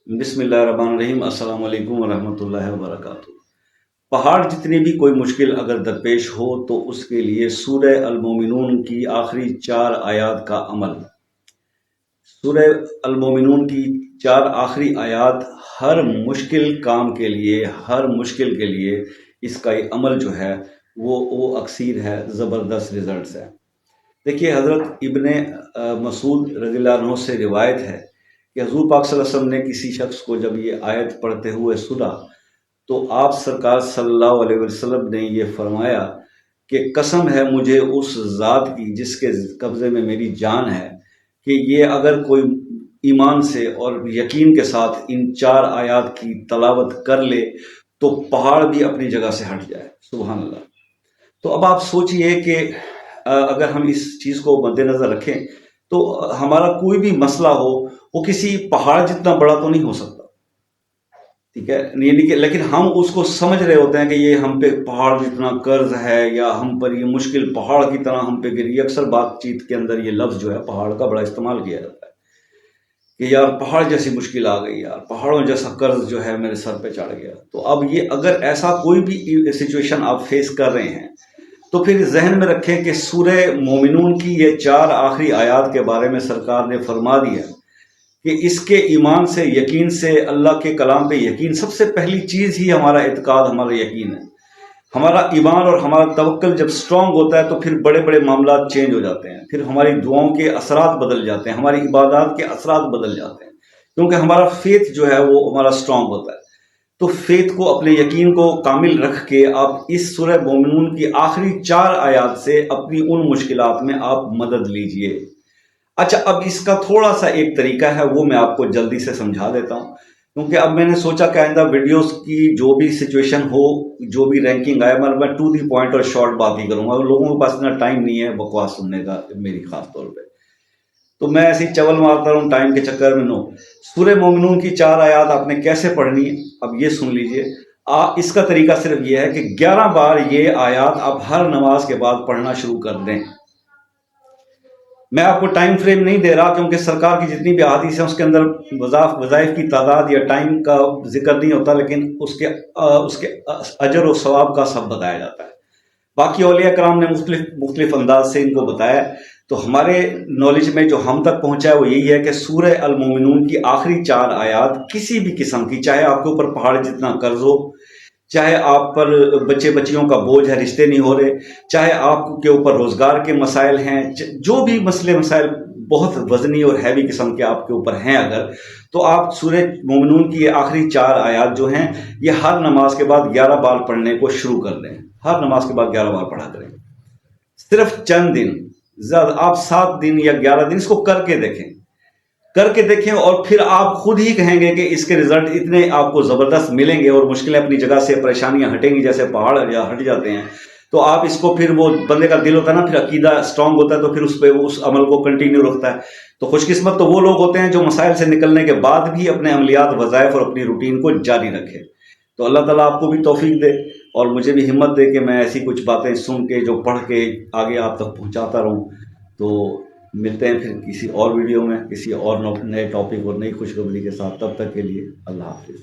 بسم اللہ الرحمن الرحیم۔ السلام علیکم ورحمۃ اللہ وبرکاتہ۔ پہاڑ جتنی بھی کوئی مشکل اگر درپیش ہو تو اس کے لیے سورہ المومنون کی آخری 4 آیات کا عمل۔ سورہ المومنون کی 4 آخری آیات ہر مشکل کام کے لیے، ہر مشکل کے لیے اس کا عمل جو ہے وہ اکثیر ہے، زبردست رزلٹس ہے۔ دیکھیے، حضرت ابن مسعود رضی اللہ عنہ سے روایت ہے کہ حضور پاک صلی اللہ علیہ وسلم نے کسی شخص کو جب یہ آیت پڑھتے ہوئے سنا تو آپ سرکار صلی اللہ علیہ وسلم نے یہ فرمایا کہ قسم ہے مجھے اس ذات کی جس کے قبضے میں میری جان ہے کہ یہ اگر کوئی ایمان سے اور یقین کے ساتھ ان 4 آیات کی تلاوت کر لے تو پہاڑ بھی اپنی جگہ سے ہٹ جائے۔ سبحان اللہ۔ تو اب آپ سوچئے کہ اگر ہم اس چیز کو مد نظر رکھیں تو ہمارا کوئی بھی مسئلہ ہو وہ کسی پہاڑ جتنا بڑا تو نہیں ہو سکتا، ٹھیک ہے، یعنی کہ لیکن ہم اس کو سمجھ رہے ہوتے ہیں کہ یہ ہم پہ پہاڑ جتنا قرض ہے یا ہم پر یہ مشکل پہاڑ کی طرح ہم پہ گری۔ اکثر بات چیت کے اندر یہ لفظ جو ہے پہاڑ کا بڑا استعمال کیا جاتا ہے کہ یار پہاڑ جیسی مشکل آ گئی، یار پہاڑوں جیسا قرض جو ہے میرے سر پہ چڑھ گیا۔ تو اب یہ اگر ایسا کوئی بھی سچویشن آپ فیس کر رہے ہیں تو پھر ذہن میں رکھیں کہ سورہ مومنون کی یہ 4 آخری آیات کے بارے میں سرکار نے فرما دیا کہ اس کے ایمان سے، یقین سے، اللہ کے کلام پہ یقین، سب سے پہلی چیز ہی ہمارا اعتقاد، ہمارا یقین ہے۔ ہمارا ایمان اور ہمارا توکل جب سٹرونگ ہوتا ہے تو پھر بڑے بڑے معاملات چینج ہو جاتے ہیں، پھر ہماری دعاؤں کے اثرات بدل جاتے ہیں، ہماری عبادات کے اثرات بدل جاتے ہیں، کیونکہ ہمارا فیتھ جو ہے وہ ہمارا سٹرونگ ہوتا ہے۔ تو فیتھ کو، اپنے یقین کو کامل رکھ کے آپ اس سورہ مومنون کی آخری 4 آیات سے اپنی ان مشکلات میں آپ مدد لیجئے۔ اچھا، اب اس کا تھوڑا سا ایک طریقہ ہے، وہ میں آپ کو جلدی سے سمجھا دیتا ہوں، کیونکہ اب میں نے سوچا کہ آئندہ ویڈیوز کی جو بھی سچویشن ہو، جو بھی رینکنگ آئے، میں ٹو دی پوائنٹ اور شارٹ بات ہی کروں گا، لوگوں کے پاس اتنا ٹائم نہیں ہے بکواس سننے کا، میری خاص طور پہ، تو میں ایسے ہی چول مارتا رہوں ٹائم کے چکر میں۔ سورہ مومنون کی 4 آیات آپ نے کیسے پڑھنی ہے، اب یہ سن لیجئے۔ اس کا طریقہ صرف یہ ہے کہ 11 بار یہ آیات آپ ہر نماز کے بعد پڑھنا شروع کر دیں۔ میں آپ کو ٹائم فریم نہیں دے رہا کیونکہ سرکار کی جتنی بھی احادیث ہیں اس کے اندر وظائف کی تعداد یا ٹائم کا ذکر نہیں ہوتا، لیکن اس کے اجر و ثواب کا سب بتایا جاتا ہے۔ باقی اولیاء کرام نے مختلف انداز سے ان کو بتایا، تو ہمارے نالج میں جو ہم تک پہنچا ہے وہ یہی ہے کہ سورہ المومنون کی آخری 4 آیات کسی بھی قسم کی، چاہے آپ کے اوپر پہاڑ جتنا قرض ہو، چاہے آپ پر بچے بچیوں کا بوجھ ہے، رشتے نہیں ہو رہے، چاہے آپ کے اوپر روزگار کے مسائل ہیں، جو بھی مسائل بہت وزنی اور ہیوی قسم کے آپ کے اوپر ہیں اگر، تو آپ سورہ مومنون کی آخری 4 آیات جو ہیں یہ ہر نماز کے بعد 11 بار پڑھنے کو شروع کر دیں۔ ہر نماز کے بعد 11 بار پڑھا کریں، صرف چند دن، زیادہ آپ 7 دن یا 11 دن اس کو کر کے دیکھیں اور پھر آپ خود ہی کہیں گے کہ اس کے رزلٹ اتنے آپ کو زبردست ملیں گے اور مشکلیں اپنی جگہ سے، پریشانیاں ہٹیں گی، جیسے پہاڑ ہٹ جاتے ہیں۔ تو آپ اس کو پھر، وہ بندے کا دل ہوتا ہے نا، پھر عقیدہ سٹرونگ ہوتا ہے تو پھر اس پہ اس عمل کو کنٹینیو رکھتا ہے۔ تو خوش قسمت تو وہ لوگ ہوتے ہیں جو مسائل سے نکلنے کے بعد بھی اپنے عملیات، وظائف اور اپنی روٹین کو جاری رکھے۔ تو اللہ تعالیٰ آپ کو بھی توفیق دے اور مجھے بھی ہمت دے کہ میں ایسی کچھ باتیں سن کے، جو پڑھ کے آگے آپ تک پہنچاتا رہوں۔ تو ملتے ہیں پھر کسی اور ویڈیو میں، کسی اور نئے ٹاپک اور نئی خوشخبری کے ساتھ، تب تک کے لیے اللہ حافظ۔